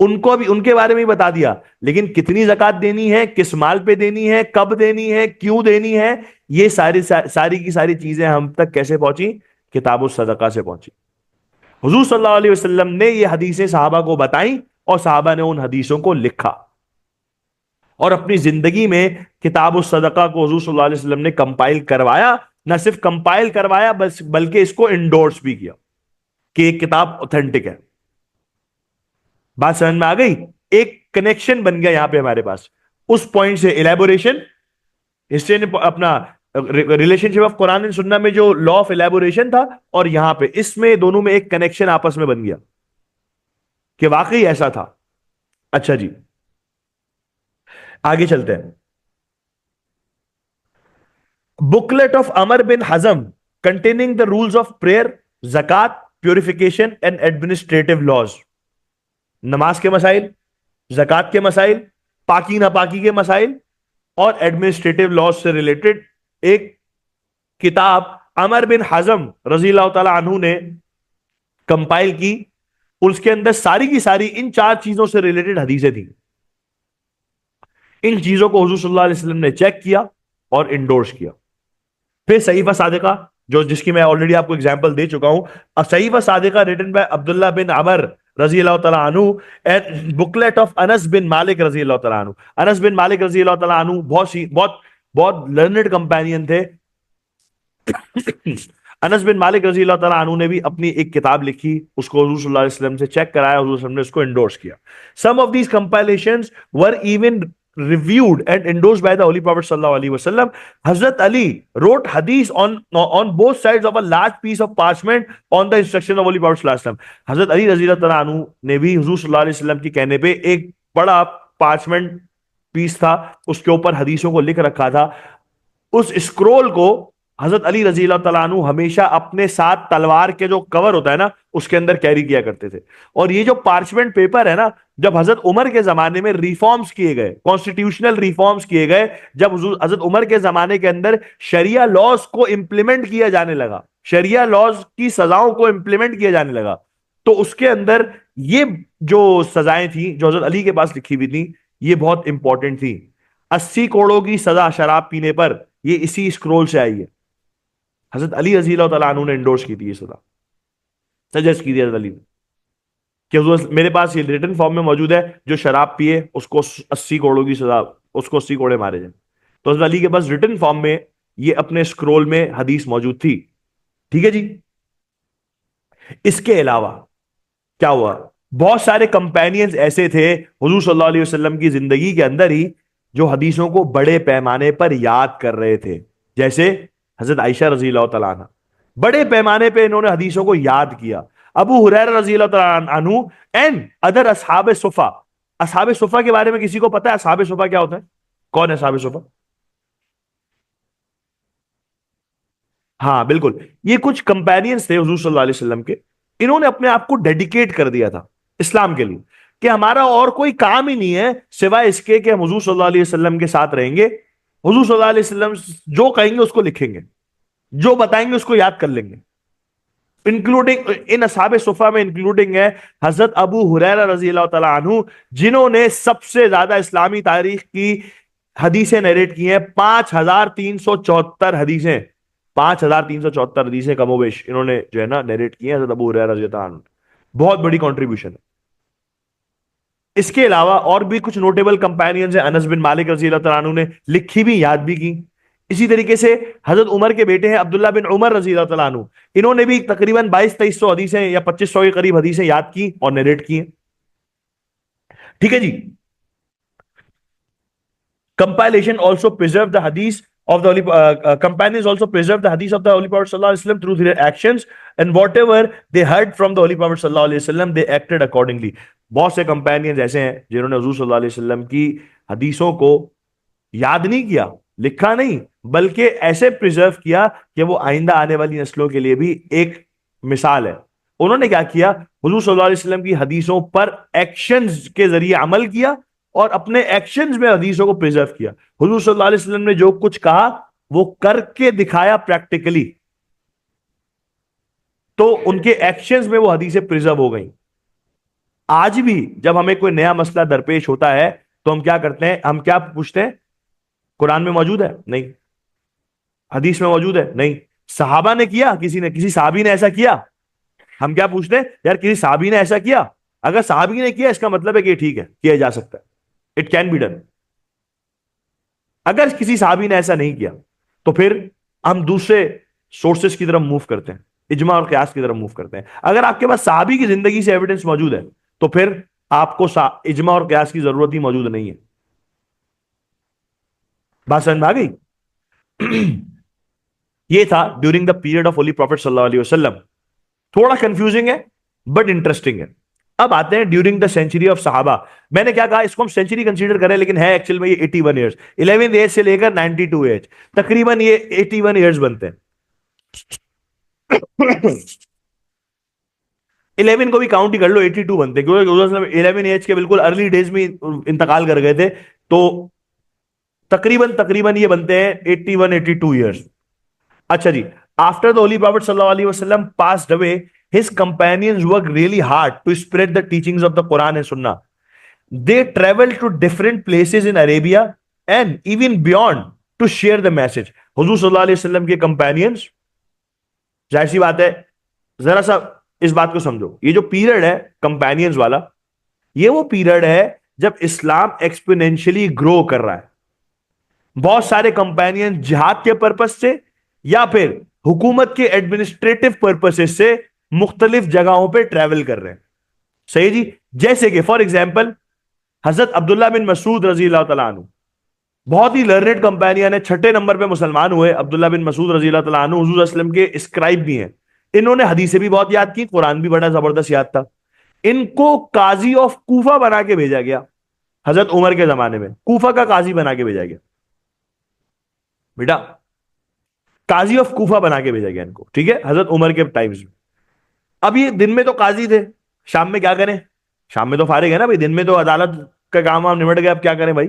ان کو بھی ان کے بارے میں بتا دیا، لیکن کتنی زکات دینی ہے، کس مال پہ دینی ہے، کب دینی ہے، کیوں دینی ہے، یہ ساری کی ساری چیزیں ہم تک کیسے پہنچی؟ کتاب الصدقہ سے پہنچی. حضور صلی اللہ علیہ وسلم نے یہ حدیثیں صحابہ کو بتائیں اور صحابہ نے ان حدیثوں کو لکھا، اور اپنی زندگی میں کتاب الصدقہ کو حضور صلی اللہ علیہ وسلم نے کمپائل کروایا. نہ صرف کمپائل کروایا بلکہ اس کو انڈورس بھی کیا کہ ایک کتاب اوتھینٹک ہے. بات سمجھ میں آ گئی؟ ایک کنیکشن بن گیا یہاں پہ ہمارے پاس. اس پوائنٹ سے الیبوریشن، ہسٹری نے اپنا relation ship of Quran and سنہ میں جو لا آف الیبوریشن تھا، اور یہاں پہ اس میں دونوں میں ایک کنیکشن آپس میں بن گیا کہ واقعی ایسا تھا. اچھا جی، آگے چلتے ہیں. Booklet of Umar bin Hazm containing the rules of prayer, zakat, purification and administrative laws. نماز کے مسائل، زکات کے مسائل، پاکی ناپاکی کے مسائل اور ایڈمنسٹریٹو لاز سے ریلیٹڈ ایک کتاب عمر بن حزم رضی اللہ تعالی عنہ نے کمپائل کی. اس کے اندر ساری کی ساری ان 4 چیزوں سے ریلیٹڈ حدیثیں تھیں. ان چیزوں کو حضور صلی اللہ علیہ وسلم نے چیک کیا اور انڈورس کیا. پھر صحیفہ صادقہ، جس کی میں آلریڈی آپ کو ایگزامپل دے چکا ہوں. صحیفہ صادقہ ریٹن بائی عبداللہ بن عمر رضی اللہ تعالیٰ عنہ، اینڈ بکلیٹ آف انس بن مالک رضی اللہ تعالیٰ عنہ. انس بن مالک رضی اللہ تعالیٰ عنہ بہت لرنڈ کمپینین تھے. انس بن مالک رضی اللہ تعالیٰ عنہ نے بھی اپنی ایک کتاب لکھی، اس کو حضور صلی اللہ علیہ وسلم سے چیک کرایا، حضور صلی اللہ علیہ وسلم نے اس کو انڈورس کیا. Some of these compilations were even reviewed and endorsed by the Holy Prophet sallallahu alaihi wasallam. Hazrat Ali wrote hadith on both sides of a large piece of parchment on the instruction of Holy Prophet sallallahu alaihi wasallam. حضرت علی رضی اللہ تعالیٰ عنہ نے بھی حضور صلی اللہ علیہ وسلم کے کہنے پہ ایک بڑا پارچمنٹ پیس تھا، اس کے اوپر حدیثوں کو لکھ رکھا تھا. اس اسکرول کو حضرت علی رضی اللہ تعالیٰ عنہ ہمیشہ اپنے ساتھ تلوار کے جو کور ہوتا ہے نا اس کے اندر کیری کیا کرتے تھے. اور یہ جو پارچمنٹ پیپر ہے نا، جب حضرت عمر کے زمانے میں ریفارمز کیے گئے، کانسٹیٹیوشنل ریفارمز کیے گئے، جب حضرت عمر کے زمانے کے اندر شریعہ لاز کو امپلیمنٹ کیا جانے لگا، شریعہ لاز کی سزاؤں کو امپلیمنٹ کیا جانے لگا، تو اس کے اندر یہ جو سزائیں تھیں جو حضرت علی کے پاس لکھی ہوئی تھیں یہ بہت امپورٹنٹ تھیں. 80 کوڑوں کی سزا شراب پینے پر، یہ اسی اسکرول سے آئی ہے. حضرت علی رضی اللہ تعالیٰ عنہ نے انڈورس کی تھی یہ سزا، سجیسٹ کی تھی حضرت علی نے کہ حضور میرے پاس یہ ریٹن فارم میں موجود ہے، جو شراب پیے اس کو 80 کوڑوں کی سزا، اس کو 80 کوڑے مارے جائیں. تو حضرت علی کے پاس ریٹن فارم میں یہ اپنے اسکرول میں حدیث موجود تھی. ٹھیک ہے جی. اس کے علاوہ کیا ہوا، بہت سارے کمپینینز ایسے تھے حضور صلی اللہ علیہ وسلم کی زندگی کے اندر ہی جو حدیثوں کو بڑے پیمانے پر یاد کر رہے تھے، جیسے حضرت عائشہ رضی اللہ تعالیٰ عنہ. بڑے پیمانے پہ انہوں نے حدیثوں کو یاد کیا. ابو ہریرہ رضی اللہ تعالیٰ عنہ اینڈ ادر اصحاب صفا. اصحاب صفا کے بارے میں کسی کو پتا ہے اصحاب صفا کیا ہوتا ہے؟ کون ہے اصحاب صفا؟ ہاں بالکل، یہ کچھ کمپینینز تھے حضور صلی اللہ علیہ وسلم کے. انہوں نے اپنے آپ کو ڈیڈیکیٹ کر دیا تھا اسلام کے لیے کہ ہمارا اور کوئی کام ہی نہیں ہے سوائے اس کے کہ ہم حضور صلی اللہ علیہ وسلم کے ساتھ رہیں گے. حضور صلی اللہ علیہ وسلم جو کہیں گے اس کو لکھیں گے، جو بتائیں گے اس کو یاد کر لیں گے. انکلوڈنگ ان اصحاب صفا میں انکلوڈنگ ہے حضرت ابو ہریرہ رضی اللہ تعالیٰ عنہ، جنہوں نے سب سے زیادہ اسلامی تاریخ کی حدیثیں نیریٹ کی ہیں. 5374 حدیثیں، 5374 حدیثیں کم و بیش انہوں نے جو ہے نا نیریٹ کی ہیں حضرت ابو ہریرہ رضی اللہ عنہ. بہت بڑی کنٹریبیوشن ہے. اس کے علاوہ اور بھی کچھ نوٹیبل کمپینینز ہیں. انس بن مالک رضی اللہ تعالیٰ عنہ نے لکھی بھی یاد بھی کی. اسی طریقے سے حضرت عمر کے بیٹے ہیں عبداللہ بن عمر رضی اللہ تعالیٰ عنہ، انہوں نے بھی تقریباً 2200-2300 حدیثیں یا 2500 کے قریب حدیثیں یاد کی اور نیریٹ کی ہیں. ٹھیک ہے جی. compilation also preserve the hadith of the holy companions also preserve the hadith of the holy prophet sallallahu alaihi wasallam through their actions, and whatever they heard from the holy prophet sallallahu alaihi wasallam they acted accordingly. بہت سے companions ایسے ہیں جنہوں نے حضور صلی اللہ علیہ وسلم کی حدیثوں کو یاد نہیں کیا، لکھا نہیں، بلکہ ایسے پریزرو کیا کہ وہ آئندہ آنے والی نسلوں کے لیے بھی ایک مثال ہے. انہوں نے کیا کیا؟ حضور صلی اللہ علیہ وسلم کی حدیثوں پر ایکشنز کے ذریعے عمل کیا اور اپنے ایکشنز میں حدیثوں کو پریزرو کیا. حضور صلی اللہ علیہ وسلم نے جو کچھ کہا وہ کر کے دکھایا پریکٹیکلی، تو ان کے ایکشنز میں وہ حدیثیں پریزرو ہو گئیں. آج بھی جب ہمیں کوئی نیا مسئلہ درپیش ہوتا ہے تو ہم کیا کرتے ہیں؟ ہم کیا پوچھتے ہیں؟ قرآن میں موجود ہے؟ نہیں. حدیث میں موجود ہے؟ نہیں. صحابہ نے کیا؟ کسی صحابی نے ایسا کیا؟ ہم کیا پوچھتے ہیں؟ یار کسی صحابی نے ایسا کیا؟ اگر صحابی نے کیا اس کا مطلب ہے کہ ٹھیک ہے، کیا جا سکتا ہے، اٹ کین بی ڈن. اگر کسی صحابی نے ایسا نہیں کیا تو پھر ہم دوسرے سورسز کی طرف موو کرتے ہیں، اجماع اور قیاس کی طرف موو کرتے ہیں. اگر آپ کے پاس صحابی کی زندگی سے ایویڈنس موجود ہے تو پھر آپ کو اجماع اور قیاس کی ضرورت ہی موجود نہیں ہے. بات سمجھ میں آ گئی؟ یہ تھا during the period of holy prophet صلی اللہ علیہ وسلم. تھوڑا کنفیوزنگ ہے بٹ انٹرسٹنگ ہے. اب آتے ہیں ڈیورنگ دا سینچری آف صحابہ. میں نے کیا کہا؟ اس کو ہم سینچری کنسیڈر کریں لیکن ہے ایکچوئل میں یہ 81 ایئرز، 11 ایج سے لے کر 92 ایج، تقریباً یہ 81 ایئرز بنتے ہیں. 11 کو بھی کاؤنٹ ہی کر لو، 82 بنتے ہیں کیونکہ 11 ایج کے بالکل ارلی ڈیز میں انتقال کر گئے تھے، تو تقریباً یہ بنتے ہیں 81 82 ایئرز. اچھا جی. After the Holy Prophet sallallahu alaihi wasallam passed away, his companions worked really hard to spread the teachings of the Quran and Sunnah. They traveled to different places in Arabia and even beyond to share the message. حضور صلی اللہ علیہ وسلم کے companions، ظاہر سی بات ہے، ذرا سا اس بات کو سمجھو، یہ جو پیریڈ ہے companions والا، یہ وہ پیریڈ ہے جب اسلام ایکسپونینشلی گرو کر رہا ہے. بہت سارے companions جہاد کے پرپس سے یا پھر حکومت کے ایڈمنسٹریٹو پرپسز سے مختلف جگہوں پہ ٹریول کر رہے ہیں. صحیح جی. جیسے کہ فار ایگزامپل حضرت عبداللہ بن مسعود رضی اللہ تعالیٰ عنہ، بہت ہی لرنڈ کمپینین ہے، 6 نمبر پہ مسلمان ہوئے. عبداللہ بن مسعود رضی اللہ تعالیٰ عنہ حضور صلی اللہ علیہ وسلم کے اسکرائب بھی ہیں. انہوں نے حدیثیں بھی بہت یاد کی، قرآن بھی بڑا زبردست یاد تھا. ان کو قاضی آف کوفہ بنا کے بھیجا گیا حضرت عمر کے زمانے میں. کوفہ کا قاضی بنا کے بھیجا گیا، بیٹا قاضی آف کوفہ بنا کے بھیجا گیا ان کو، ٹھیک ہے، حضرت عمر کے ٹائمز میں. اب یہ دن میں تو قاضی تھے، شام میں کیا کریں؟ شام میں تو فارغ ہے نا بھائی، دن میں تو عدالت کا کام وام نمٹ گیا، اب کیا کریں بھائی؟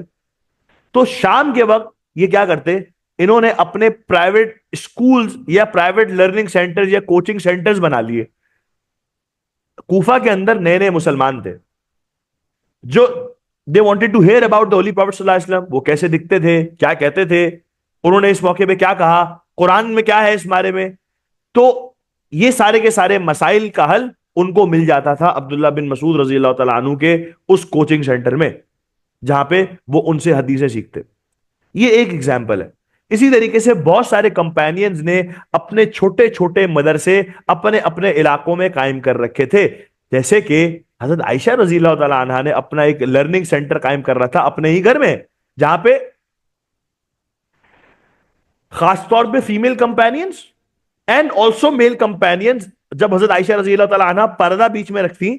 تو شام کے وقت یہ کیا کرتے؟ انہوں نے اپنے پرائیویٹ اسکولز یا پرائیویٹ لرننگ سینٹر یا کوچنگ سینٹرز بنا لیے. کوفہ کے اندر نئے نئے مسلمان تھے جو they wanted to hear about the holy prophet صلی اللہ علیہ وسلم. وہ کیسے دکھتے تھے، کیا کہتے تھے، انہوں نے اس موقع پہ کیا کہا، قرآن میں کیا ہے اس بارے میں. تو یہ سارے کے سارے مسائل کا حل ان کو مل جاتا تھا عبداللہ بن مسعود رضی اللہ تعالیٰ عنہ کے اس کوچنگ سینٹر میں، جہاں پہ وہ ان سے حدیثیں سیکھتے. یہ ایک ایگزامپل ہے. اسی طریقے سے بہت سارے کمپینینز نے اپنے چھوٹے چھوٹے مدرسے اپنے اپنے علاقوں میں قائم کر رکھے تھے. جیسے کہ حضرت عائشہ رضی اللہ تعالیٰ عنہا نے اپنا ایک لرننگ سینٹر قائم کر رہا تھا اپنے ہی گھر میں، جہاں پہ خاص طور پہ female companions and also male companions. جب حضرت عائشہ رضی اللہ تعالیٰ عنہ پردہ بیچ میں رکھتی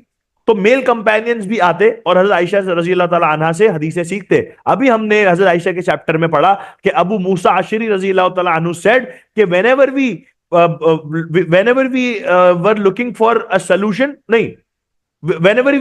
تو میل کمپینینز بھی آتے اور حضرت عائشہ رضی اللہ تعالیٰ عنہ سے حدیثیں سیکھتے. ابھی ہم نے حضرت عائشہ کے چیپٹر میں پڑھا کہ ابو موسیٰ عشری رضی اللہ تعالیٰ عنہ said کہ whenever we were looking for a solution, نہیں, whenever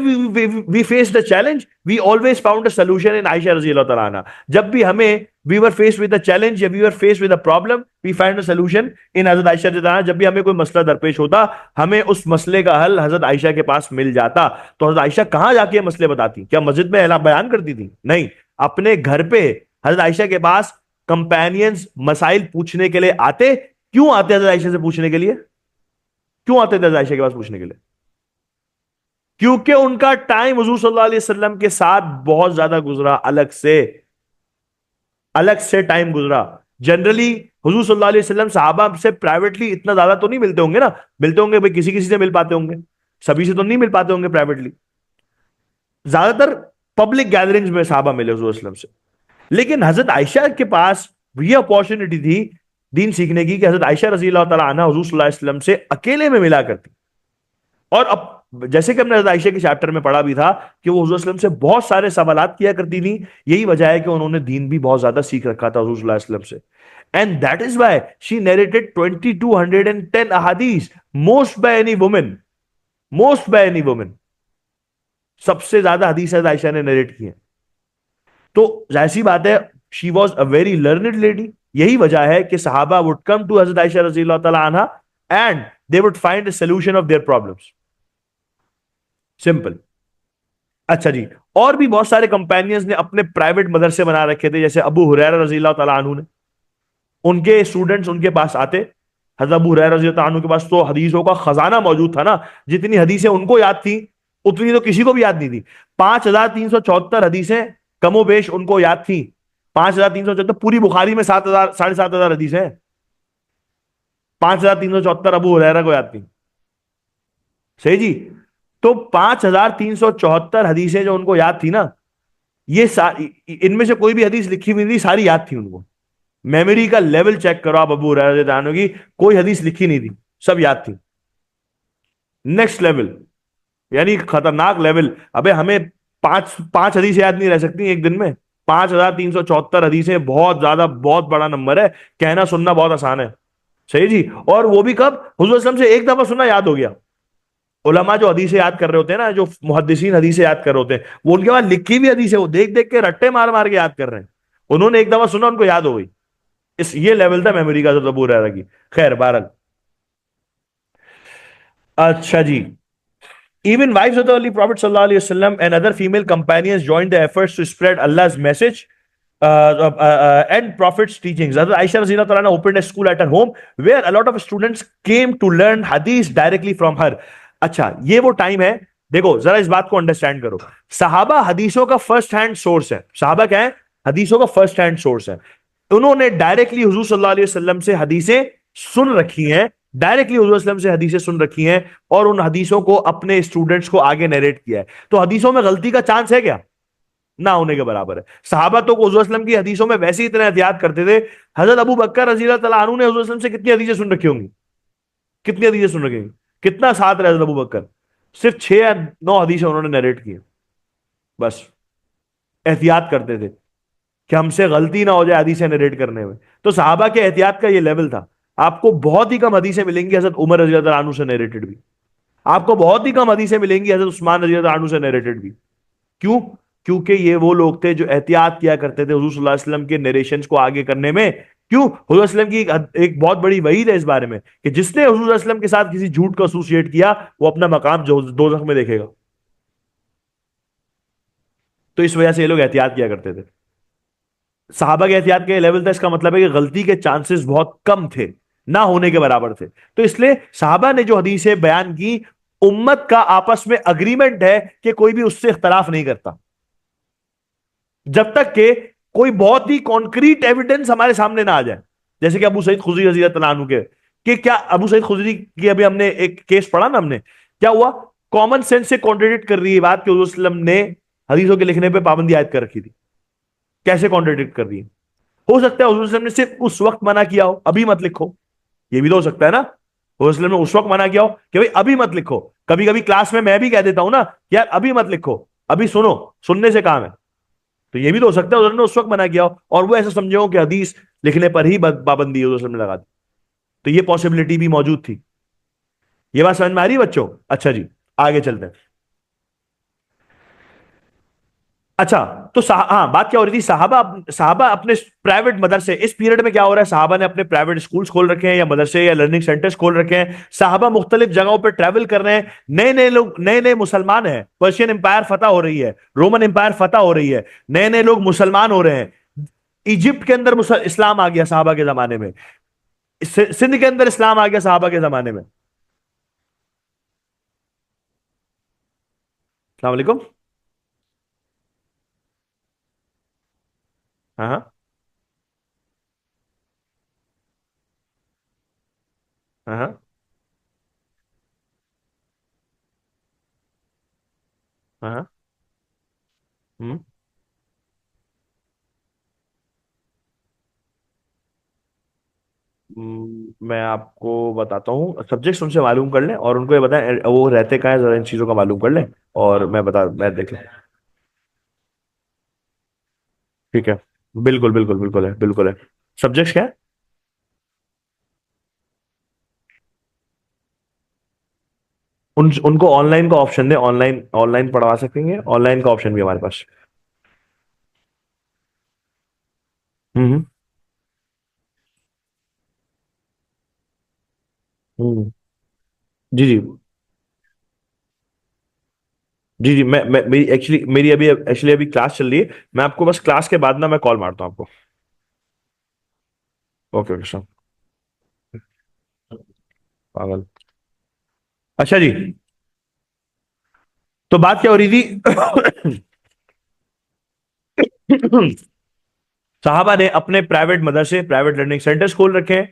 we faced a challenge, we always found a solution in Aisha رضی اللہ تعالیٰ عنہ. جب بھی ہمیں we were faced with a challenge, we were faced with a problem, we find a solution in حضرت عائشہ رضی اللہ عنہ. جب بھی ہمیں کوئی مسئلہ درپیش ہوتا ہمیں اس مسئلے کا حل حضرت عائشہ کے پاس مل جاتا. تو حضرت عائشہ کہاں جا کے یہ مسئلے بتاتی؟ کیا مسجد میں اعلان بیان کرتی تھی؟ نہیں, اپنے گھر پہ حضرت عائشہ کے پاس کمپینینز مسائل پوچھنے کے لیے آتے. کیوں آتے حضرت عائشہ سے پوچھنے کے لیے؟ کیوں آتے تھے حضرت عائشہ کے پاس پوچھنے کے لیے؟ کیونکہ ان کا ٹائم حضور صلی اللہ علیہ وسلم کے ساتھ بہت زیادہ گزرا, الگ سے ٹائم گزرا. جنرلی حضور صلی اللہ علیہ وسلم صحابہ سے پرائیویٹلی اتنا زیادہ تو نہیں ملتے ہوں گے نا, ملتے ہوں گے بھائی کسی سے مل پاتے ہوں گے, سبھی سے تو نہیں مل پاتے ہوں گے پرائیویٹلی. زیادہ تر پبلک گیدرنگز میں صحابہ ملے حضور صلی اللہ علیہ وسلم سے. لیکن حضرت عائشہ کے پاس یہ اپورچونٹی تھی دین سیکھنے کی کہ حضرت عائشہ رضی اللہ تعالیٰ عنہ حضور صلی اللہ علیہ وسلم سے اکیلے میں ملا کرتی. اور اب جیسے کہ ہم نے حضرت عائشہ کے چیپٹر میں پڑھا بھی تھا کہ وہ حضور صلی اللہ علیہ وسلم سے بہت سارے سوالات کیا کرتی تھی. یہی وجہ ہے کہ انہوں نے دین بھی بہت زیادہ سیکھ رکھا تھا حضور صلی اللہ علیہ وسلم سے. And that is why she narrated 2210 احادیث, موسٹ بائی اینی وومن. سب سے زیادہ حدیث حضرت عائشہ نے نیریٹ کی ہیں. تو ظاہر سی بات ہے she was a very learned lady. یہی وجہ ہے کہ صحابہ would come to حضرت عائشہ رضی اللہ تعالیٰ عنہ and they would find a solution of their problems. Simple. اچھا جی, اور بھی بہت سارے کمپینینز نے اپنے پرائیویٹ مدرسے بنا رکھے تھے, جیسے ابو ہریرہ رضی اللہ تعالیٰ عنہ نے, ان کے اسٹوڈنٹس ان کے پاس آتے. حضرت ابو ہریرہ رضی اللہ عنہ کے پاس تو حدیثوں کا خزانہ موجود تھا نا, جتنی حدیثیں ان کو یاد تھیں اتنی تو کسی کو بھی یاد نہیں تھی. 5374 حدیثیں کم و بیش ان کو یاد تھیں. 5374, پوری بخاری میں 7,000 حدیث ہیں, 5374 ابو ہریرہ کو یاد تھی. صحیح جی. تو 5374 حدیثیں جو ان کو یاد تھی نا, یہ ان میں سے کوئی بھی حدیث لکھی ہوئی نہیں, ساری یاد تھی ان کو. میموری کا لیول چیک کرو آپ ابو ہریرہ رضی اللہ عنہ کی, کوئی حدیث لکھی نہیں تھی, سب یاد تھی. نیکسٹ لیول, یعنی خطرناک لیول. ابے ہمیں پانچ حدیثیں یاد نہیں رہ سکتی ایک دن میں. 5374 حدیثیں بہت زیادہ, بہت بڑا نمبر ہے. کہنا سننا بہت آسان ہے. صحیح جی. اور وہ بھی کب؟ حضور صلی اللہ علیہ وسلم سے ایک دفعہ سننا یاد ہو گیا. علماء جو حدیثیں یاد کر رہے ہوتے ہیں نا, جو محدثین حدیثیں یاد کر رہے ہوتے ہیں, وہ ان کے بعد لکھی بھی حدیث ہے, وہ دیکھ دیکھ کے رٹے مار مار کے یاد کر رہے ہیں. انہوں نے ایک دفعہ سنا, ان کو یاد ہو گئی. یہ لیول تھا میموری کا حضرت ابو ہریرہ کی. خیر بہرحال. اچھا جی. Even wives of the early Prophet sallallahu alaihi wasallam and other female companions joined the efforts to spread Allah's message and Prophet's teachings. Hazrat Aisha رضی اللہ تعالیٰ نے opened a school at her home where a lot of students came to learn hadith directly from her. اچھا, یہ وہ time ہے, دیکھو ذرا اس بات کو انڈرسٹینڈ کرو. صحابہ حدیثوں کا فرسٹ ہینڈ سورس ہے. صحابہ کیا ہے؟ حدیثوں کا فرسٹ ہینڈ سورس ہے. انہوں نے ڈائریکٹلی حضور صلی اللہ علیہ وسلم سے حدیثیں سن رکھی ہیں, ڈائریکٹلی حضور صلی اللہ علیہ وسلم سے حدیثیں سن رکھی ہیں, اور ان حدیثوں کو اپنے اسٹوڈنٹس کو آگے نیریٹ کیا ہے. تو حدیثوں میں غلطی کا چانس ہے کیا؟ نہ ہونے کے برابر ہے. صحابہ تو حضور صلی اللہ علیہ وسلم کی حدیثوں میں ویسے ہی اتنا احتیاط کرتے تھے. حضرت ابو بکر رضی اللہ تعالیٰ عنہ نے حضور صلی اللہ علیہ وسلم سے کتنی حدیثیں سن رکھی ہوں گی؟ کتنی حدیثیں سن رکھی ہوں گی؟ کتنا ساتھ رہے حضرت ابو بکر؟ صرف 6 یا 9 حدیثیں انہوں نے نیریٹ کی, بس. احتیاط کرتے تھے کہ ہم سے غلطی نہ ہو جائے حدیثیں نیریٹ کرنے میں. تو صحابہ کے احتیاط کا یہ لیول تھا. آپ کو بہت ہی کم حدیثیں ملیں گی حضرت عمر رضی اللہ عنہ سے نیریٹڈ بھی. آپ کو بہت ہی کم حدیثیں ملیں گی حضرت عثمان رضی اللہ عنہ سے نیریٹڈ بھی. کیوں؟ کیونکہ یہ وہ لوگ تھے جو احتیاط کیا کرتے تھے حضور صلی اللہ علیہ وسلم کے نیریشنز کو آگے کرنے میں. کیوں؟ حضور صلی اللہ علیہ وسلم کی ایک بہت بڑی وعید ہے اس بارے میں کہ جس نے حضور صلی اللہ علیہ وسلم کے ساتھ کسی جھوٹ کو ایسوسیٹ کیا وہ اپنا مقام دوزخ میں دیکھے گا. تو اس وجہ سے یہ لوگ احتیاط کیا کرتے تھے. صحابہ کے احتیاط کا یہ لیول تھا, اس کا مطلب ہے کہ غلطی کے چانسز بہت کم تھے, نہ ہونے کے برابر تھے. تو اس لیے صحابہ نے جو حدیثیں بیان کی, امت کا آپس میں اگریمنٹ ہے کہ کوئی بھی اس سے اختلاف نہیں کرتا جب تک کہ کوئی بہت ہی کانکریٹ ایویڈنس ہمارے سامنے نہ آ جائے. جیسے کہ ابو سعید خدری رضی اللہ عنہ کے, کہ کیا ابو سعید خدری کی ابھی ہم نے ایک کیس پڑھا نا, ہم نے کیا ہوا, کامن سینس سے کانٹریڈکٹ کر رہی ہے بات کہ حضور صلی اللہ علیہ وسلم نے حدیثوں کے لکھنے پہ پابندی عائد کر رکھی تھی. کیسے کانٹریڈکٹ کر رہی ہے؟ ہو سکتا ہے حضور صلی اللہ علیہ وسلم نے صرف اس وقت منع کیا ہو, ابھی مت لکھو, یہ بھی تو ہو سکتا ہے نا نے اس وقت منع کیا ہو کہ بھائی ابھی مت لکھو. کبھی کبھی کلاس میں بھی کہہ دیتا ہوں نا یار ابھی مت لکھو, ابھی سنو, سننے سے کام ہے. تو یہ بھی تو ہو سکتا ہے نے اس وقت منع کیا ہو اور وہ ایسا سمجھے ہو کہ حدیث لکھنے پر ہی پابندی نے لگا دی. تو یہ پاسبلٹی بھی موجود تھی. یہ بات سمجھ میں آ رہی ہے بچوں؟ اچھا جی آگے چلتے ہیں. اچھا تو ہاں بات کیا ہو رہی تھی, صحابہ اپنے پرائیویٹ مدرسے, اس پیریڈ میں کیا ہو رہا ہے, صحابہ نے اپنے پرائیویٹ اسکولز کھول رکھے ہیں یا مدرسے یا لرننگ سینٹرز کھول رکھے ہیں. صحابہ مختلف جگہوں پہ ٹریول کر رہے ہیں, نئے نئے لوگ, نئے نئے مسلمان ہیں, پرشین امپائر فتح ہو رہی ہے, رومن امپائر فتح ہو رہی ہے, نئے نئے لوگ مسلمان ہو رہے ہیں. ایجپٹ کے اندر اسلام آ گیا صحابہ کے زمانے میں, سندھ کے اندر اسلام آ گیا صحابہ کے زمانے میں. السلام علیکم. ہاں ہاں ہاں ہاں. ہاں ہاں. ہوں. میں آپ کو بتاتا ہوں, سبجیکٹس ان سے معلوم کر لیں اور ان کو یہ بتائیں وہ رہتے کہاں ہیں, ذرا ان چیزوں کا معلوم کر لیں اور میں دیکھ لیں. ٹھیک ہے, بالکل بالکل بالکل ہے, بالکل ہے. سبجیکٹس کیا ہے؟ ان کو آن لائن کا آپشن دیں, آن لائن پڑھوا سکیں گے, آن لائن کا آپشن بھی ہمارے پاس. ہوں ہوں. جی جی جی جی, میری ایکچولی ابھی کلاس چل رہی ہے, میں آپ کو بس کلاس کے بعد نا میں کال مارتا ہوں آپ کو. Okay okay sir. پاگل. اچھا جی, تو بات کیا ہو رہی تھی. صحابہ نے اپنے پرائیویٹ مدرسے, پرائیویٹ لرننگ سینٹرز کھول رکھے ہیں,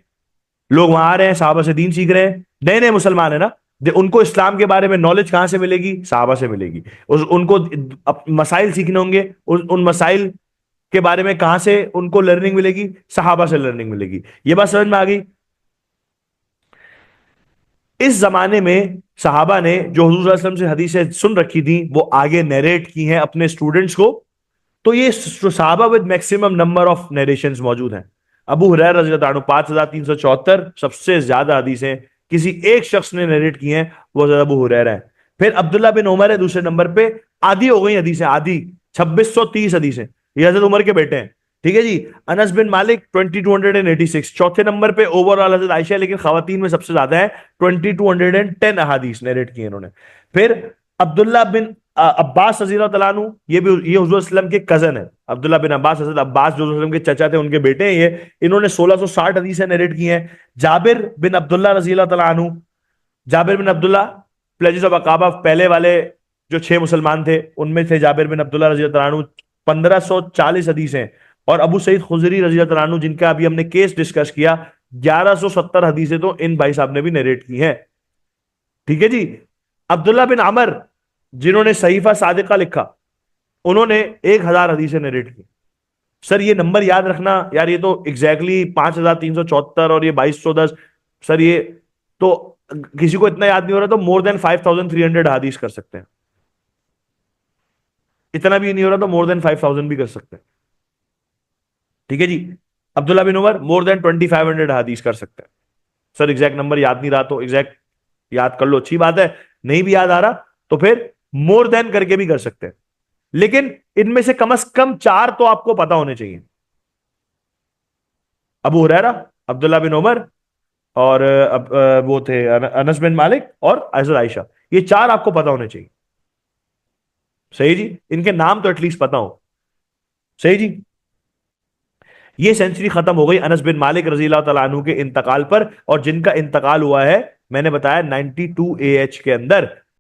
لوگ وہاں آ رہے ہیں, صحابہ سے دین سیکھ رہے ہیں, نئے نئے مسلمان ہیں نا. ان کو اسلام کے بارے میں نالج کہاں سے ملے گی؟ صحابہ سے ملے گی. ان کو مسائل سیکھنے ہوں گے, ان مسائل کے بارے میں کہاں سے ان کو لرننگ ملے گی؟ صحابہ سے لرننگ ملے گی. یہ بات سمجھ میں آ گئی؟ اس زمانے میں صحابہ نے جو حضور صلی اللہ علیہ وسلم سے حدیثیں سن رکھی تھیں وہ آگے نیریٹ کی ہیں اپنے اسٹوڈنٹس کو. تو یہ صحابہ ود میکسیمم نمبر آف نیریشنز موجود ہیں. ابو ہریرہ رضی اللہ عنہ 5374 سب سے زیادہ حدیثیں کسی ایک شخص نے نیریٹ کی ہیں, وہ حضرت ابو ہریرہ ہے. پھر عبداللہ بن عمر ہے دوسرے نمبر پہ, آدھی ہو گئی حدیثیں, آدھی 2630 حدیثیں, یہ حضرت عمر کے بیٹے ہیں. ٹھیک ہے جی. انس بن مالک 2286 چوتھے نمبر پہ, اوور آل حضرت عائشہ, لیکن خواتین میں سب سے زیادہ ہے, 2210 احادیث نیریٹ کی انہوں نے. پھر عبداللہ بن عباس رضی اللہ تعالیٰ عنہ, یہ بھی یہ حضور صلی اللہ علیہ وسلم کے کزن ہے. عبداللہ بن عباس, حضرت عباس جو حضور صلی اللہ علیہ وسلم کے چچا تھے ان کے بیٹے ہیں یہ, انہوں نے 1660 حدیثیں نیریٹ کی ہیں. جابر بن عبداللہ رضی اللہ تعالیٰ عنہ, جابر بن عبداللہ پلیجز آف عقابہ پہلے والے جو 6 مسلمان تھے ان میں تھے جابر بن عبداللہ رضی اللہ تعالیٰ عنہ, 1540 حدیثیں. اور ابو سعید خضری رضی اللہ تعالیٰ عنہ جن کا ابھی ہم نے کیس ڈسکس کیا, 1170 حدیثیں تو ان بھائی صاحب نے بھی نیریٹ کی ہیں. ٹھیک ہے جی. عبداللہ بن عمر جنہوں نے صحیفہ صادقہ لکھا, انہوں نے 1000 حدیثیں نیریٹ کی. سر یہ نمبر یاد رکھنا یار, یہ تو ایگزیکٹلی 5374 اور یہ 2210, سر یہ تو کسی کو اتنا یاد نہیں ہو رہا تو مور دین 5300 حدیث کر سکتے ہیں. اتنا بھی نہیں ہو رہا تو مور دین 5000 بھی کر سکتے ہیں. ٹھیک ہے جی. عبداللہ بن عمر مور دین 2500 حدیث کر سکتے ہیں. سر ایگزیکٹ نمبر یاد نہیں رہا تو ایگزیکٹ یاد کر لو, اچھی بات ہے. نہیں بھی یاد آ رہا تو پھر مور دین کر کے بھی کر سکتے ہیں. لیکن ان میں سے کم از کم 4 تو آپ کو پتا ہونے چاہیے. ابو ہریرہ, عبداللہ بن عمر, اور وہ تھے انس بن مالک اور حضرت عائشہ, یہ 4 آپ کو پتا ہونے چاہیے. صحیح جی. ان کے نام تو ایٹ لیسٹ پتا ہو. صحیح جی. یہ سینچری ختم ہو گئی انس بن مالک رضی اللہ تعالیٰ عنہ کے انتقال پر, اور جن کا انتقال ہوا ہے میں نے بتایا 92 AH کے اندر,